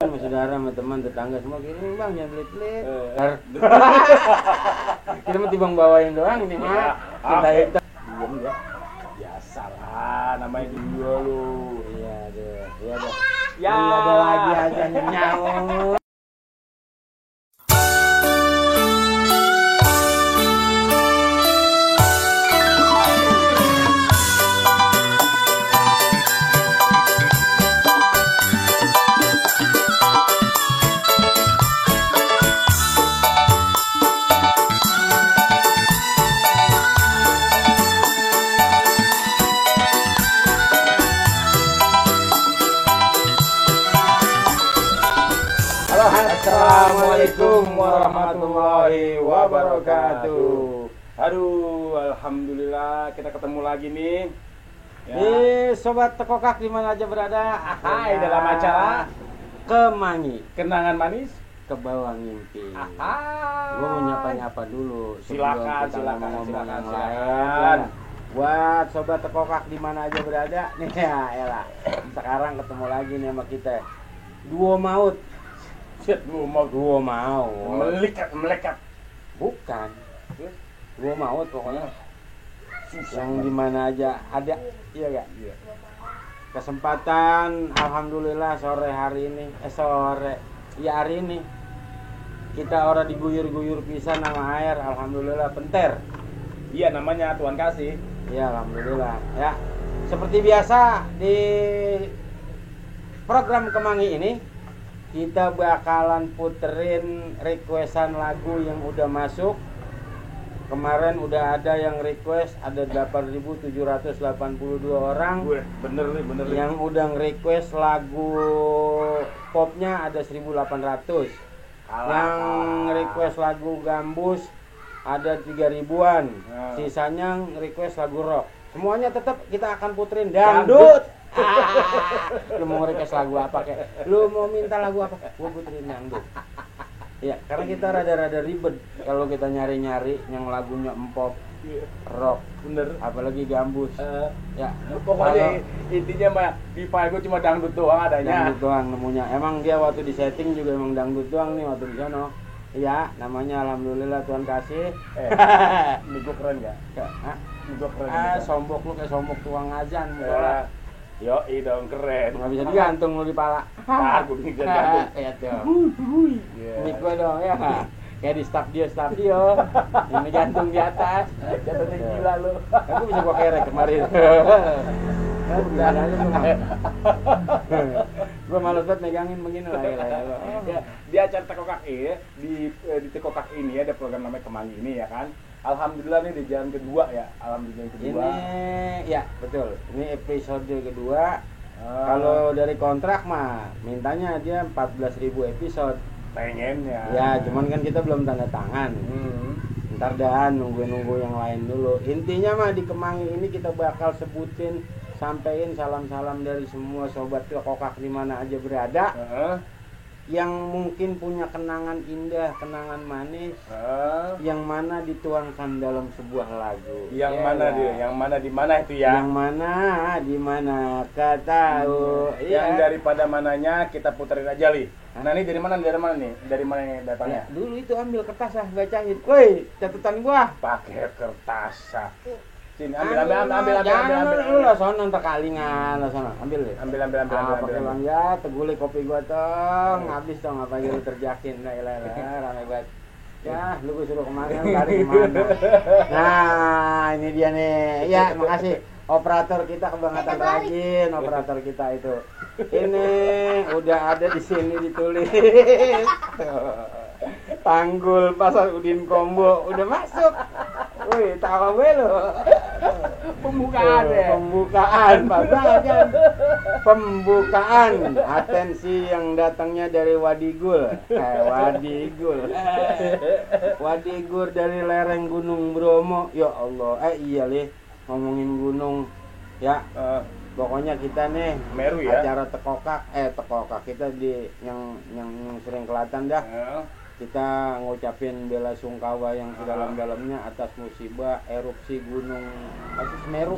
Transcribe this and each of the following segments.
Sama saudara, sama teman, tetangga semua kirim bang, jangan pelit-pelit. Kita mah tibang bawain doang ini mah. Kita Diam ya. Biasalah namanya juga lu. Iya deh, iya deh. Ya. Iya ada lagi aja nyawa. Assalamualaikum warahmatullahi wabarakatuh. Aduh, alhamdulillah kita ketemu lagi nih. Ya. Di sobat tekokak di mana aja berada. Hai, dalam acara Kemangi, Kenangan Manis ke bawah mimpi. Hai. Gua mau nyapa dulu. Sebelum Silakan, kita silakan, ngomong silakan, yang silakan. lain. Buat sobat tekokak di mana aja berada nih ya, elah. Sekarang ketemu lagi nih sama kita. Duo maut. Shit, lu mau Duo maut. melekat. Bukan. Duo maut pokoknya. Yang di mana aja ada, iya gak? Iya. Kesempatan alhamdulillah sore hari ini, hari ini kita orang diguyur-guyur pisan sama air, alhamdulillah penter. Iya, namanya Tuhan kasih. Ya alhamdulillah ya. Seperti biasa di program Kemangi ini kita bakalan puterin requestan lagu yang udah masuk. Kemarin udah ada yang request, ada 8.782 orang. Gue bener nih. Yang udah request lagu popnya ada 1.800. Yang request lagu gambus ada 3.000-an. Sisanya request lagu rock. Semuanya tetap kita akan puterin dangdut. Lu mau request lagu apa kek? Lu mau minta lagu apa? Gua puterin dangdut. Ya, karena kita rada-rada ribet kalau kita nyari-nyari yang lagunya empop, rock, Bener. apalagi gambus. Ya, Pokoknya intinya mah di file gue cuma dangdut doang adanya. dangdut doang nemunya. Emang dia waktu di setting juga emang dangdut doang nih waktu di sono. Iya, namanya alhamdulillah Tuhan kasih. Ini gue keren gak? Hah? Ini gue keren. Sombok lu kayak sombok tuang ajan musola. Yoi dong, keren. Nggak bisa digantung lu di pala. Nah, gue bisa gantung. Kayak tuh. Mik gua dong ya. Kayak di studio. Ini gantung di atas. Jatuhnya gila lu. Aku bisa gua kerek kemarin. Gimana aja lu mah. Gua malas banget megangin begini lah Ya, di acara Tekokak ini, di Tekokak ini ada program namanya Kemangi ini ya kan. Alhamdulillah nih di jalan kedua ya. Alhamdulillah yang kedua. Ini ya betul. Ini episode kedua. Kalau dari kontrak mah mintanya dia 14.000 episode. Pengennya. Ya, cuman kan kita belum tanda tangan. Ntar dah nunggu yang lain dulu. Intinya mah di Kemangi ini kita bakal sebutin, sampein salam-salam dari semua sobat tekokak di mana aja berada. Yang mungkin punya kenangan indah, kenangan manis, yang mana dituangkan dalam sebuah lagu. Yang Ya mana lah. dia? Yang mana di mana itu ya? Yang mana di mana kau tahu. Yang Ya. daripada mananya kita puterin aja li. Nah ini dari mana nih? Dari mana nih datangnya? Ya, dulu itu ambil kertas lah bacain. Woi, catatan gua. Pakai kertas. Sini ambil. Jangan lu lah sono entar kalingan lah sono. Ambil deh. Ambil. Pakai bang ya, teguli kopi gua tong. Habis dong apa lu terjakin. Lah ramai banget. Ya, lu gua suruh kemana cari kemana. Nah, ini dia nih. Ya, makasih. Operator kita kebangetan rajin, operator kita itu. Ini udah ada di sini ditulis. Tanggul Pasar Udin Kombo udah masuk. Wih, tahu gue lo. Pembukaan ya. Pembukaan, Pak kan. Pembukaan. Atensi yang datangnya dari Wadigul. Wadigur dari lereng Gunung Bromo. Ya Allah. Iya lih. Ngomongin gunung. Ya. Pokoknya kita nih Meru ya. acara tekokak kita di yang sering kelihatan dah. Kita ngucapin bela sungkawa yang sedalam-dalamnya atas musibah erupsi gunung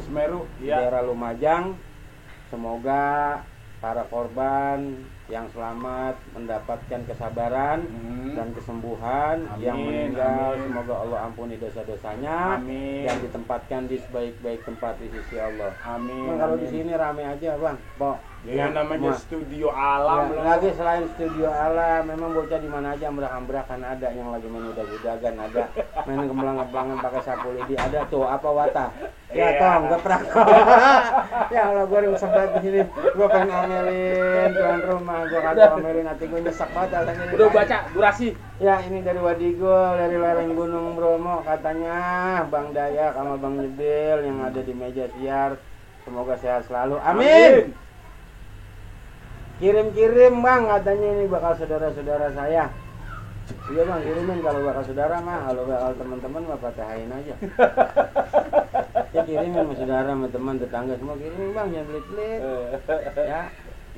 Semeru ya. daerah Lumajang. Semoga para korban yang selamat mendapatkan kesabaran dan kesembuhan. Amin, yang meninggal amin. semoga Allah ampuni dosa-dosanya. Amin. Yang ditempatkan di sebaik-baik tempat di sisi Allah. Amin. Bang, kalau amin. di sini rame aja bang, Pok. Ya, namanya studio alam loh. Lagi selain studio alam, memang bocah di mana aja ambrak-ambrakan ada, yang lagi main udag-udagan ada, main gemblang-gemblangan pakai sapu lidi ada tuh, apa wata. Ya Iya. Tong, geprak. Ya Allah, gue udah sempat di sini, gue pengen omelin tuan rumah, gue kagak omelin, hati gue nyesek banget rasanya. Udah baca durasi. Ya ini dari Wadigul, dari lereng Gunung Bromo, katanya Bang Dayak sama Bang Nyebil yang ada di meja siar, semoga sehat selalu. Amin. Kirim-kirim bang, katanya ini bakal saudara-saudara saya. Iya bang, kirimin kalau bakal saudara mah, kalau bakal teman-teman mah patahin aja. Ya kirimin sama saudara, sama teman, tetangga semua kirimin bang, jangan pelit-pelit. Ya,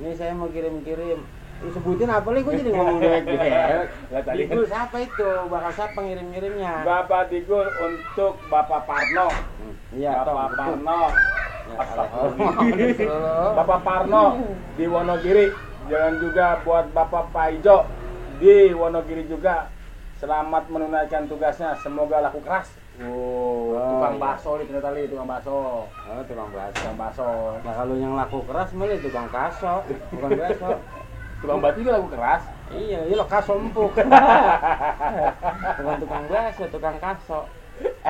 ini saya mau kirim-kirim. Disebutin apa nih, gue jadi ngomong dewek-dewek. Lah, tadi kan Digul siapa itu, bakal siapa ngirim-ngirimnya? Bapak Digul untuk Bapak Parno. Iya, Bapak Tong, Parno. Ya, Astagfirullah. Bapak Parno di Wonogiri. Jangan juga buat Bapak Paijo di Wonogiri juga. Selamat menunaikan tugasnya. Semoga laku keras. Tukang iya. bakso nih ternyata li, tukang bakso. Oh, tukang bakso. Tukang bakso. Nah kalau yang laku keras malah tukang kaso, bukan bakso. Tukang bakso juga laku keras. Iya, iya lo kaso empuk. Bukan tukang bakso, tukang kaso.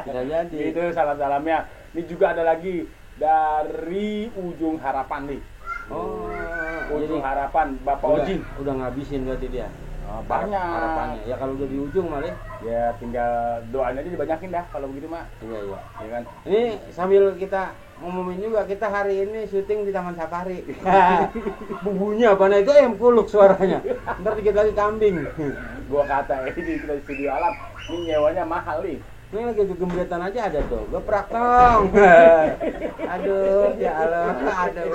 Bisa jadi. Itu salam-salamnya. Ini juga ada lagi dari Ujung Harapan nih. Oh, Ujung jadi Harapan Bapak Ojin. udah ngabisin berarti dia. Banyak. Harapannya. Ya kalau udah di ujung malah. Ya tinggal doanya aja dibanyakin dah kalau begitu mah. Iya, iya. Ya kan? Ini sambil kita ngumumin juga, kita hari ini syuting di Taman Safari. Bumbunya apa? Nah itu ayam kuluk suaranya. Ntar dikit lagi kambing. Gua kata ini kita di studio alam, ini nyewanya mahal nih. Ini lagi kegembiraan aja ada tuh, geprak tong. Aduh, ya Allah, aduh,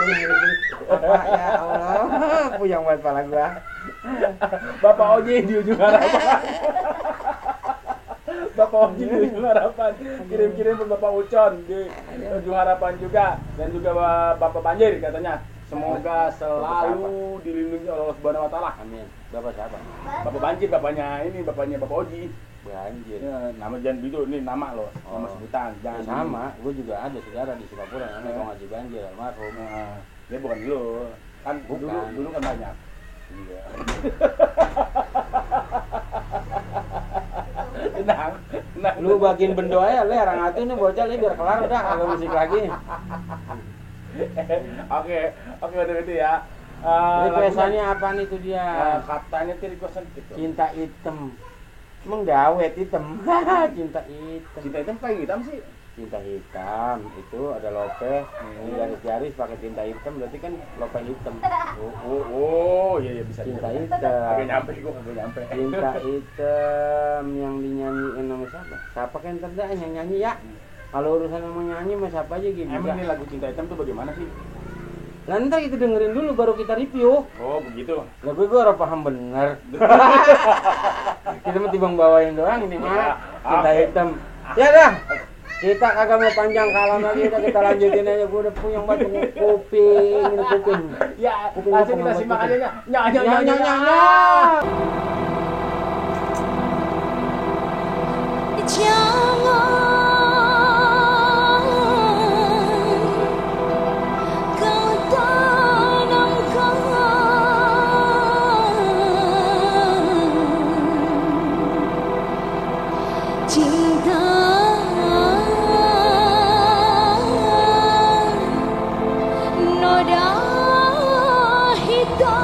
apa ya Allah, puyeng banget kepala gua. Bapak Oji di Ujung Harapan. Bapak Oji di Ujung Harapan. Kirim-kirim buat Bapak Ucon di Ujung Harapan juga, dan juga Bapak Banjir katanya. Semoga selalu dilindungi oleh Allah Subhanahu wa taala. Amin. Bapak siapa? Bapak Banjir, bapaknya Bapak Oji. Banjir. Ya, nama jangan gitu, ini nama loh, nama Oh. sebutan. Jangan Sama, gue juga ada saudara di Singapura namanya Kong Haji Banjir almarhum. Nah, dia bukan dulu. Kan Bukan. dulu kan banyak. Iya. Tenang, tenang. Lu bagiin bendo aja, le orang atuh nih bocah le biar kelar udah kagak musik lagi. Oke, udah itu ya. Requestannya apa nih tuh dia? Katanya tuh requestan gitu. Cinta hitam. Emang gawet hitam. Cinta hitam. Cinta hitam kayak hitam sih. Tinta hitam itu ada lope, ini garis-garis pakai tinta hitam berarti kan lope hitam. Iya bisa. Cinta bisa. hitam. Agak nyampe gua, agak nyampe. Cinta hitam yang dinyanyiin sama siapa? Siapa kan terdaan yang nyanyi ya? Kalau urusan mau nyanyi mah siapa aja gitu. Emang ini lagu Cinta Hitam tuh bagaimana sih? Lah ntar kita dengerin dulu baru kita review. Oh begitu. Lah gue orang paham bener. Kita mah timbang bawain doang ini mah cinta hitam. Ya dah. Kita kagak mau panjang kalam lagi, udah kita lanjutin aja. Gue udah puyeng banget kuping, ini kuping. Ya, Kuping langsung gua kita pengen simak banget aja kuping. nya. Jangan kau tanamkan cinta noda hitam.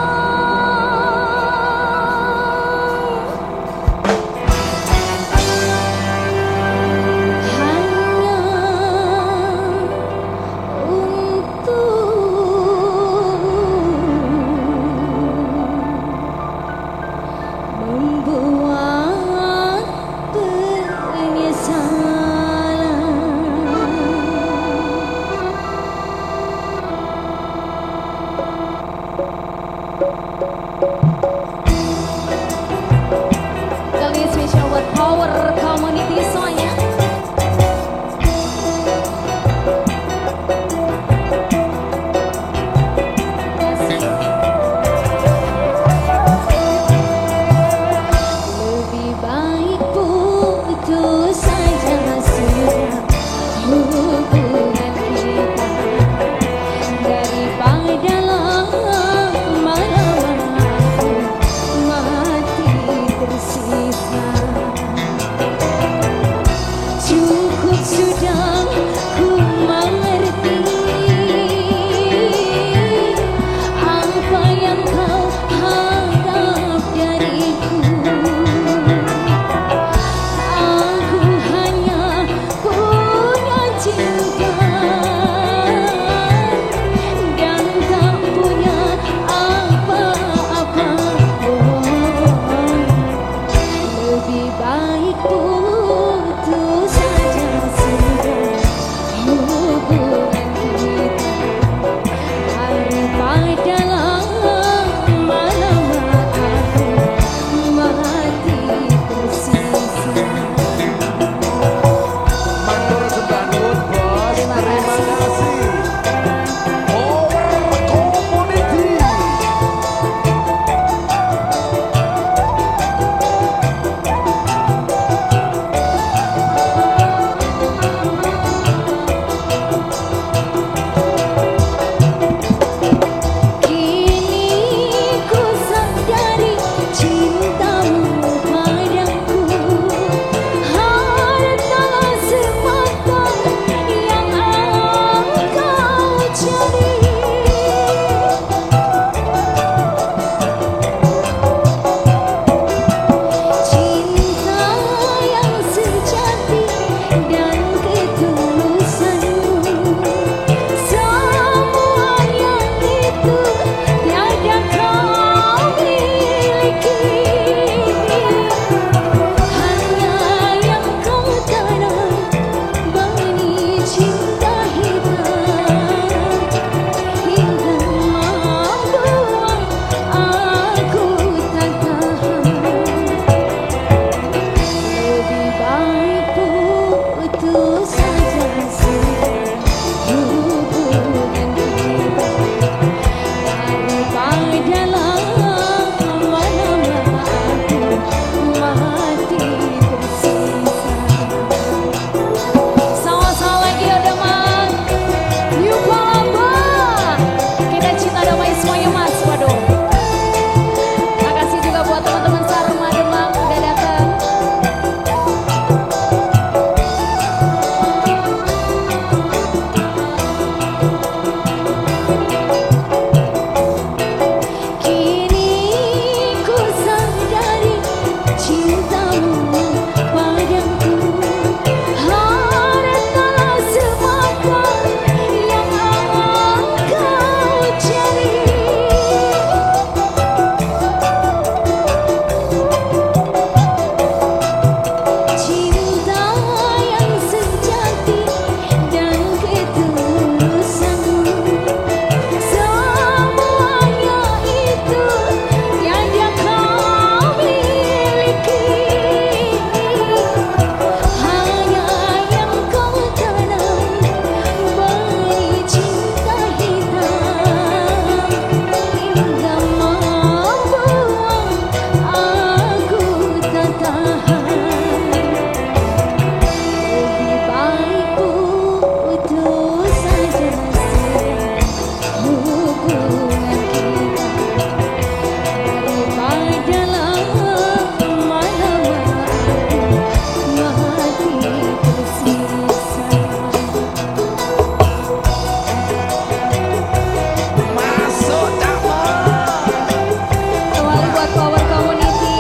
buat Power Community.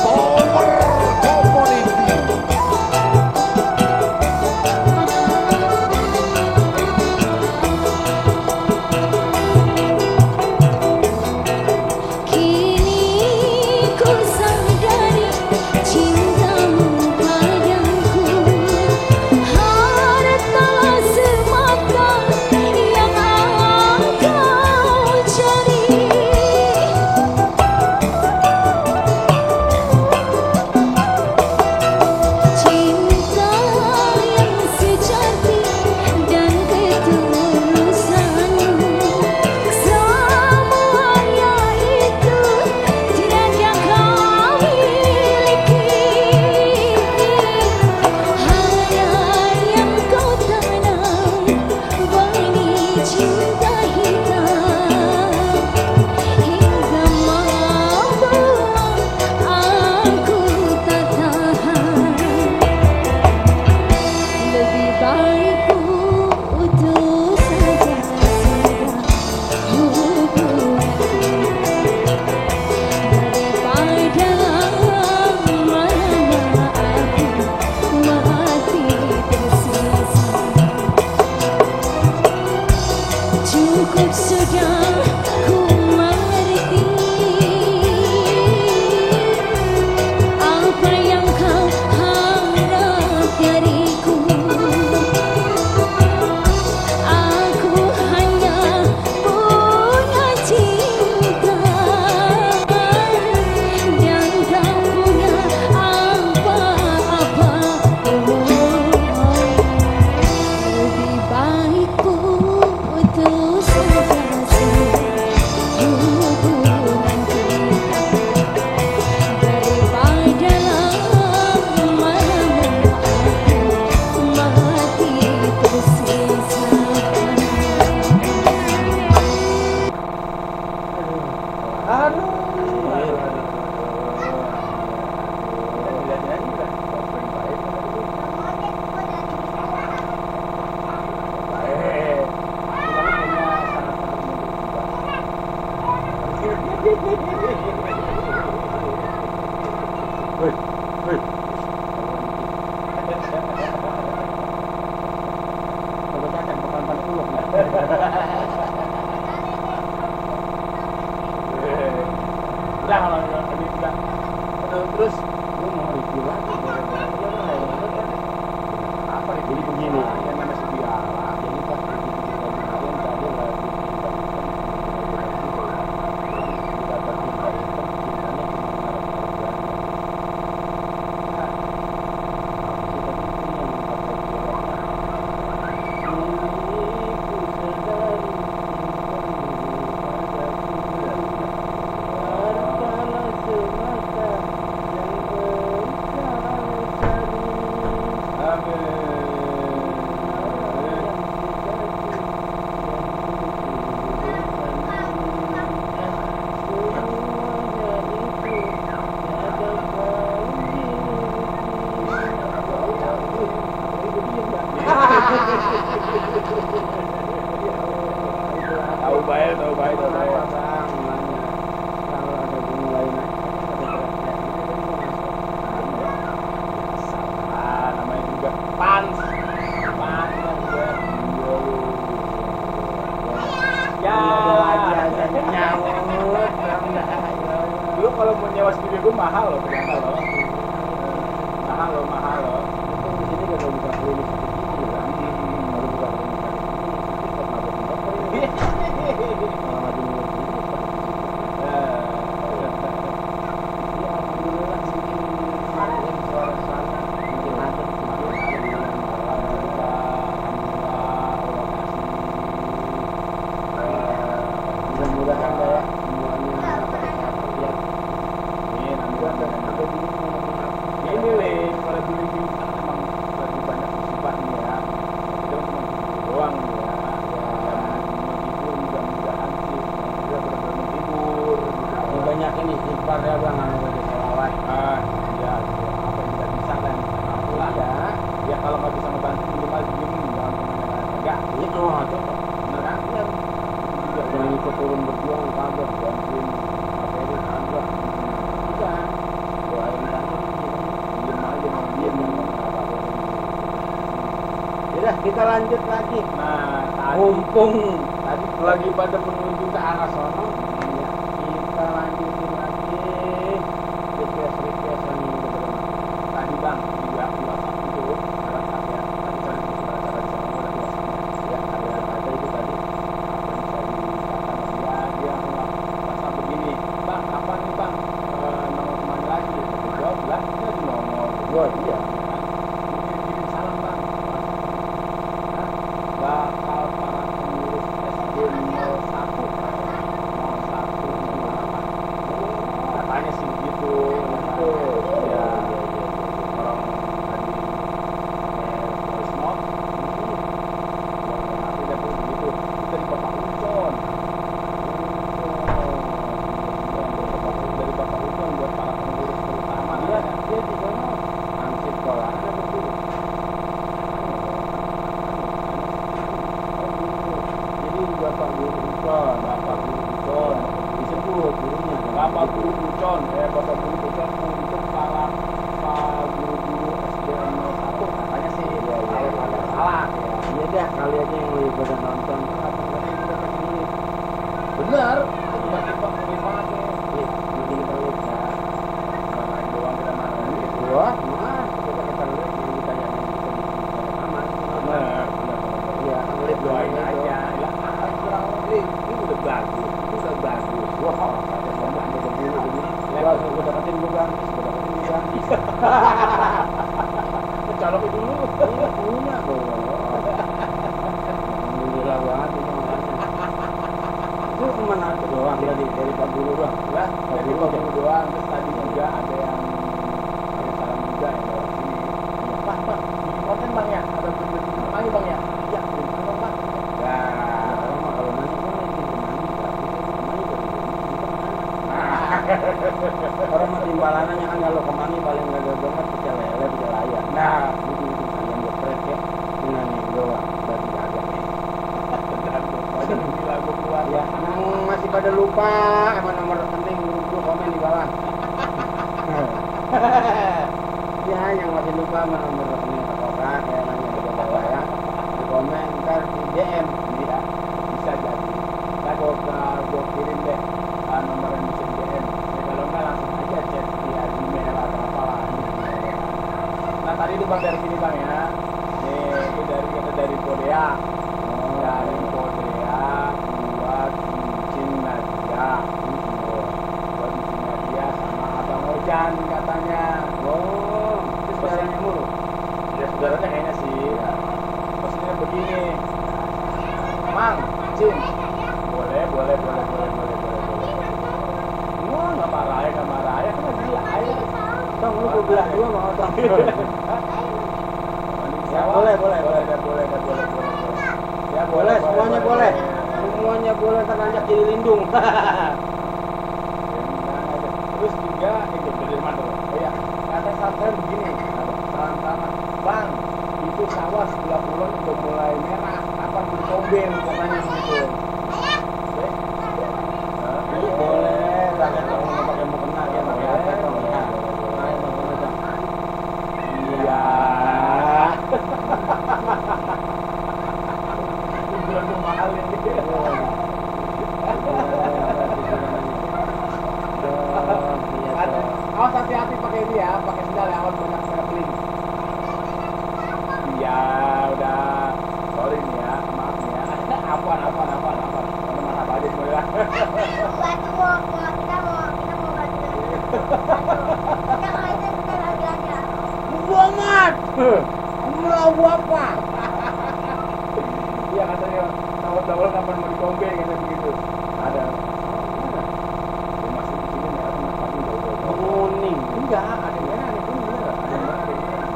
Power Community. Kini ku sadari cintamu padaku hartalah semata yang kau cari. Cinta yang sejati dan ketulusanmu, semuanya itu tiada kau miliki. Hanya yang kau tanam benih cinta hitam, hingga membuat aku tak tahan. Lebih baik putus saja hubungan daripada lama-lama aku mati tersisa. Cukup sudah ku mengerti apa yang kau harap dariku. Aku hanya punya cinta dan tak punya apa-apa. Lebih baik putus saja hubungan kita daripada lama-lama aku mati tersisa. Terus Lu mau review lagi gara-gara dia kan lain kan. apa nih? Jadi begini. Yang namanya Sudiala. Jadi pas di kita kemarin tadi lagi cinta hitam, dikata cinta hitam, cintanya cuma ngarep-ngarep belanja. Nah, apa sih tadi itu yang kata suratnya? Kini ku sadari cintamu padaku hartalah semata yang engkau cari. Tahu baik, tahu baik, tahu baik. Kalau ada bunga lain Ah, namanya juga pans. Pans juga. Ya. Dulu kalau mau nyewa studio gue mahal loh ternyata loh. Mahal loh, mahal loh. Itu di sini gak buka klinik seperti ini kan? Baru buka klinik seperti ini, tapi kok nggak malah maju ini. Ya alhamdulillah bikin kemarin yang suara sana, bikin macet, mudah-mudahan ya semuanya pada sehat ya. Ini nih, kalau dulu itu emang lagi banyak musibah nih ya. Itu cuma gitu doang nih ya. Menghibur mudah-mudahan sih. Kita benar-benar menghibur. Dibanyakin istighfar ya bang, anu baca sholawat. Ya, apa yang kita bisa kan. Alhamdulillah. Ya, Ya kalau nggak bisa ngebantu minimal diem, jangan kemana-mana. Enggak. itu Bener kan? jangan ikut turun berjuang kagak bantuin kita lanjut lagi. Nah, tadi Mumpung tadi lagi pada menuju ke arah sono. Iya, kita lanjutin lagi request yang Tadi bang di WhatsApp itu ada WhatsApp ya. Tadi cari di sana ada WhatsAppnya. ya ada itu tadi. Apa yang bisa dikatakan dia WhatsApp begini, bang kapan nih bang nongol kemana lagi? Saya jawab lah kita lagi nongol. Oh iya. Mungkin kirim salam bang. Hah? Bakal para pengurus SD 01 katanya sih begitu. Gitu. Ya. Ya. Orang tadi pakai voice note. Tapi udah tuh begitu. Itu dari Bapak Ucon. Dari Bapak Ucon buat para pengurus terutama. Dia di sana ansip sekolah ada betul. Oh gitu. Jadi Bapak Guru Ucon disebut gurunya. Bapak Guru Ucon, Bapak Guru Ucon untuk para guru-guru SD 01 katanya sih. Iya. Kalau ada salah ya. Iya dah kali aja yang lebih pada nonton. Apa katanya kita kasih duit? Bener, itu bagi Pak Kevin banget nih. Iya, nanti kita lihat ya. Mana doang kita mana gitu. Wah, mana? Kita lihat yang ditayangin kita di rekaman. Bener. Iya, lihat Doain doain aja. Lah, kurang ini udah bagus. Itu udah bagus. Wah, ada ngomong ada berbulu begini. Level. Gue dapetin gue ganti. Colokin dulu. Iya, punya gue. Alhamdulillah banget ini makanya. Itu cuma aku doang dari Pak Guru doang. Lah, dari Pak Guru doang. Terus tadi juga ada yang salam juga yang lewat sini. Iya, Pak, bikin konten bang ya? Ada bikin ayo bang ya? Iya, bikin konten bang. Nah, Orang mah kalau nanya kan lagi kemani, tapi itu kemani dari orang mah timbalannya kan kalau kemani paling gagal banget pecel lele, pecel ayam. nah, Itu ayam geprek ya dengan yang doang bagi agak. banyak gila gue keluar. Ya, yang masih pada lupa sama nomor rekening grup komen di bawah. Ya, yang masih lupa sama nomor rekening Pak ya nanya di bawah ya. Di komen ntar di DM. Iya, bisa jadi. Nah, gue kirim deh nomor yang bisa di DM. Ya, kalau enggak langsung aja chat via Gmail atau apalah. Nah, tadi itu bang dari sini bang ya. Nih, itu dari Kodea. Dari Kodea buat cincin Nadia. Buat cincin Nadia sama Abang Ojan katanya. Oh, itu saudaranya mulu. Ya saudaranya kayaknya sih. Maksudnya begini, Mang, Cin, boleh. Wah, nggak marah ya, kan lagi ayah. Tong lu belah dua mau tong. Ya, boleh. Ya Boleh, semuanya boleh. Semuanya boleh ternanjak jadi lindung. Terus juga itu dari mana? Oh ya, kata saya begini, salam, Bang, itu sawah sebelah kulon udah mulai merah, apa berkomben katanya begitu. Jadi boleh, pakai tong pakai mukena ya, pakai apa tong ya. Iya. Itu belum mahal ini. Awas hati-hati pakai ini ya, pakai sendal ya, awas banyak traveling. Iya, udah. Sorry nih ya, maaf nih ya. Apaan. Mana apa aja semuanya. Batu mau kita mau batu kita kalau itu kita lagi aja. Muhammad, mau apa? Iya katanya, tawar kapan mau dikombe kata begitu. Ada. Dia masuk di sini merah sama tadi udah. Kuning. Enggak, ada yang merah, ada yang kuning bener. Ada yang merah, ada yang merah.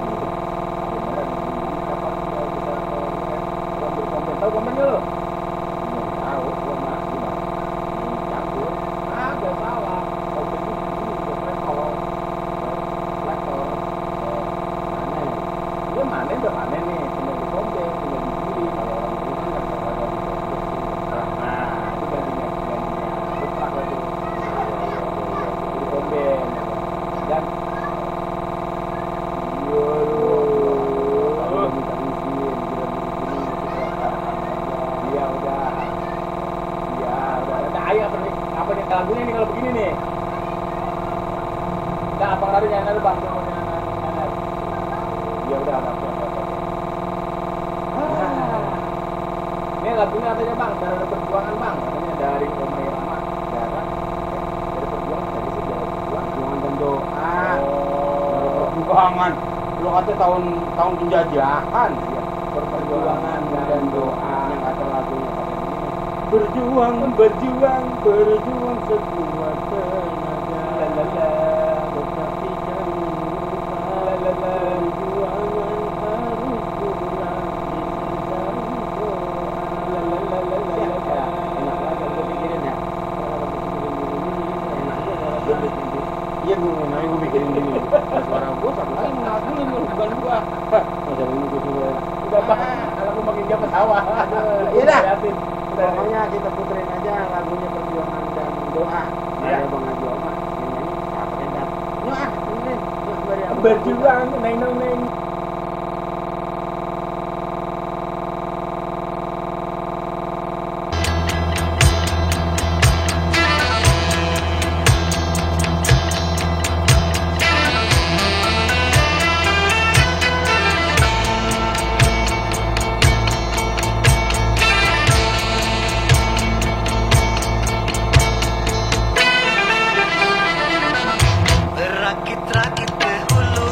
Kapan kita orang berkomben? Tahu komben nggak lo? Tahu, gua mah gimana? Campur. Agak salah. Komben itu di sini juga trekor. Trekor. Mana? Dia mana udah panen nih, tinggal di komben, tinggal di sini. Kalau orang ini kan nggak ada di Nah, itu gantinya. Rusak lagi. Di komben. Dan Kalau minta izin, nih. Nah, Abang Lari nyanyi dulu Bang, mau nyanyi. Ya udah, oke. Ini lagunya katanya Bang, dari perjuangan Bang, katanya dari Omai Rama, darah. Dari perjuangan tadi sih dari Perjuangan dan doa. Oh, Perjuangan. Lu kata tahun penjajahan. iya. Perjuangan dan doa. Yang kata lagunya pakai begini. Berjuang sekuat tenaga. Lalala. Tetapi jangan lupa. Lalala. Perjuangan harus pulang disertai doa. Ya, enak banget kalau pikirin ya. Kalau pikirin gini, enak aja kalau pikirin. Iya gue pikirin gini. Suara gue satu lagi mengakuin bukan gua. Masa ini gue suruh. Udah Bang, kalau aku makin dia ketawa. Iya dah. Liatin. Pokoknya kita puterin aja lagunya Perjuangan dan Doa. Iya. Ada Bang Haji Oma yang nyanyi apa enak. Yuk dengerin. Yuk beri aku. Berjuang, neng. Berakit-rakit ke hulu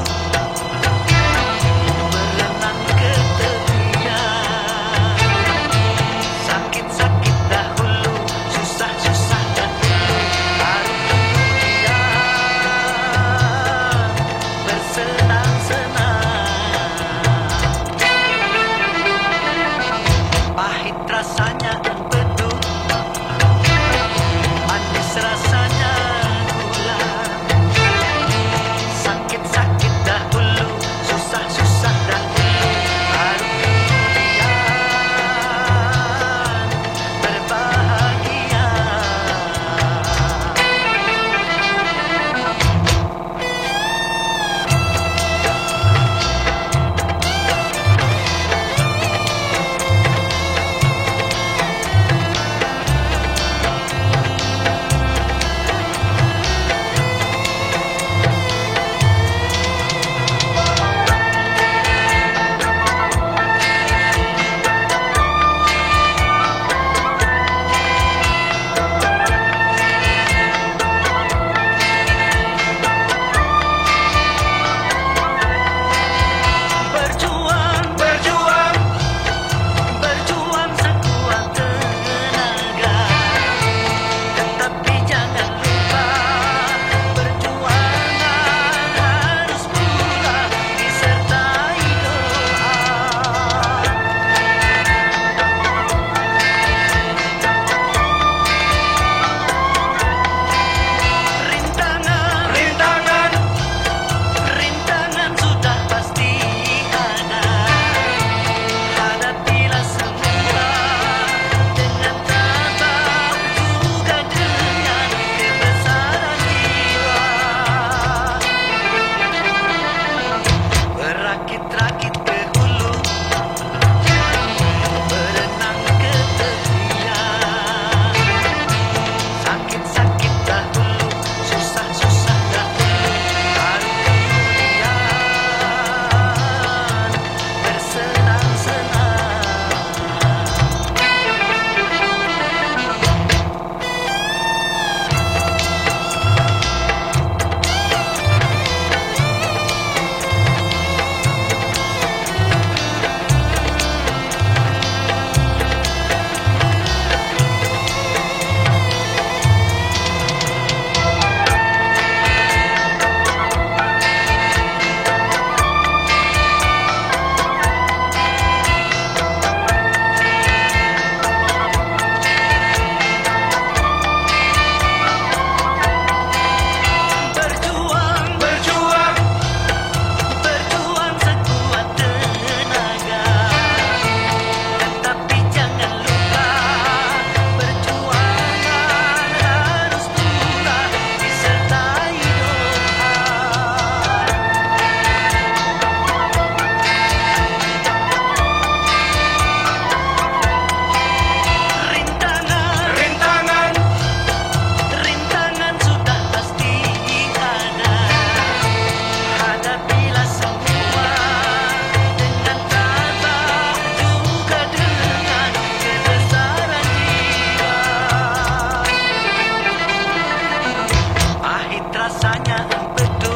rasanya empedu,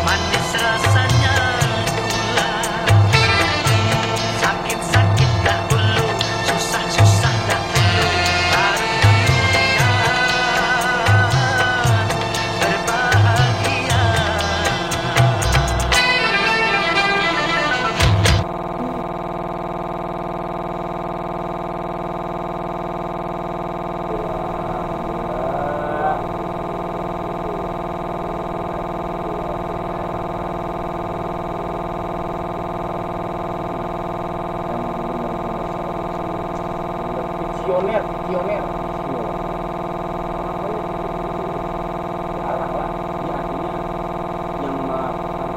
manis rasanya gula. Sakit-sakit dahulu, susah-susah dahulu, baru kemudian berbahagia. Visioner. Jarang lah. Ya, artinya yang melakukan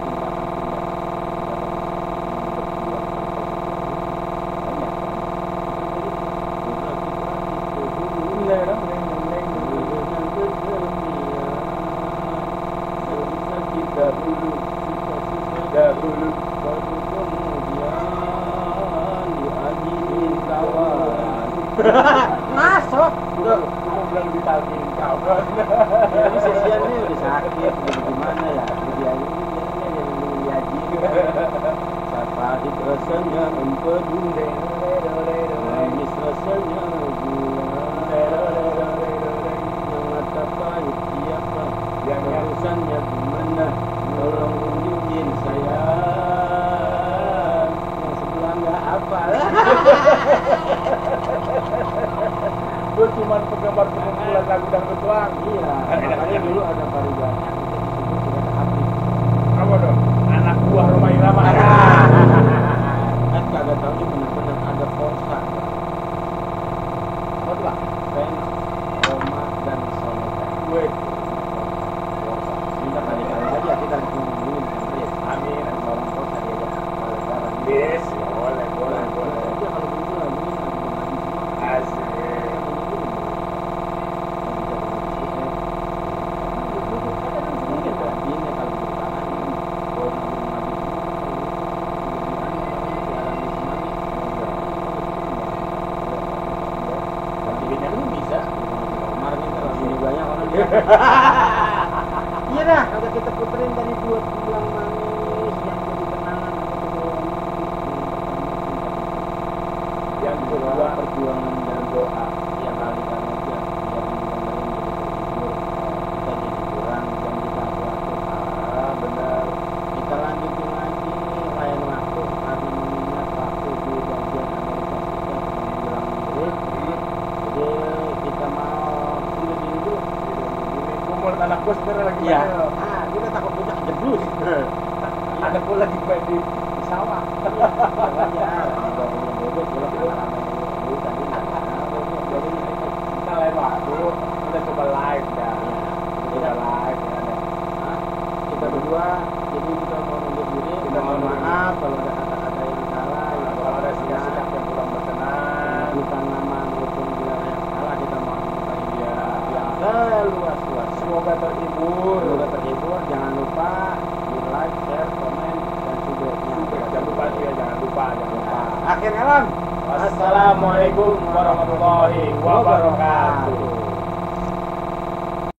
Dahulu. baru kemudian diajiin kawan. Masuk. Kamu bilang ditagihin kawan. Jadi sesiannya udah sakit, gimana ya? Dia ini yang diaji. Pahit rasanya empedu, manis rasanya gula. Yang mata pahit siapa? Yang urusannya gimana? Tolong tunjukin saya. Yang sebelah nggak apa? Gue cuma penggemar lagu dangdut doang. Iya, makanya dulu ada pariwara yang disebut dengan hati. Apa dong? Anak buah Rhoma Irama. Kan kagak tahu ini benar-benar ada Forza. Apa tuh, Pak? Fans Roma dan Soneta. Gue. Kita kali-kali aja kita ngomongin Andres. Amin. Dan orang Forza diajak kalau lebaran. Yes, boleh. Dia kalau begitu lagunya lagu mengaji semua. Asik. Iya dah, kalau kita puterin dari buat pulang manis yang jadi kenangan Yang kedua perjuangan dan doa ya kali karena dia yang dengerin jadi terhibur, kita jadi kurang dan kita suatu benar kita lanjutin lagi lain waktu kami mengingat waktu di bagian Amerika Serikat menjelang mirip. Jadi kita mau tunggu diri dulu. kumul anak gue sebenarnya lagi Iya. main. Kita takut punya jeblus. Anak gue lagi main di sawah. Kita lain waktu, kita coba live dah. Kita live ya ada. Kita berdua, jadi kita mau undur diri. Kita mohon maaf kalau ada kata-kata yang salah. Kalau ada sikap-sikap yang kurang berkenan, Bukan nama maupun bila yang salah, kita mohon dia yang seluas-luas. semoga terhibur. Semoga terhibur. Jangan lupa di like, share, komen, dan subscribe-nya. Jangan lupa ya, jangan lupa. Akhir kalam. Wassalamualaikum warahmatullahi wabarakatuh.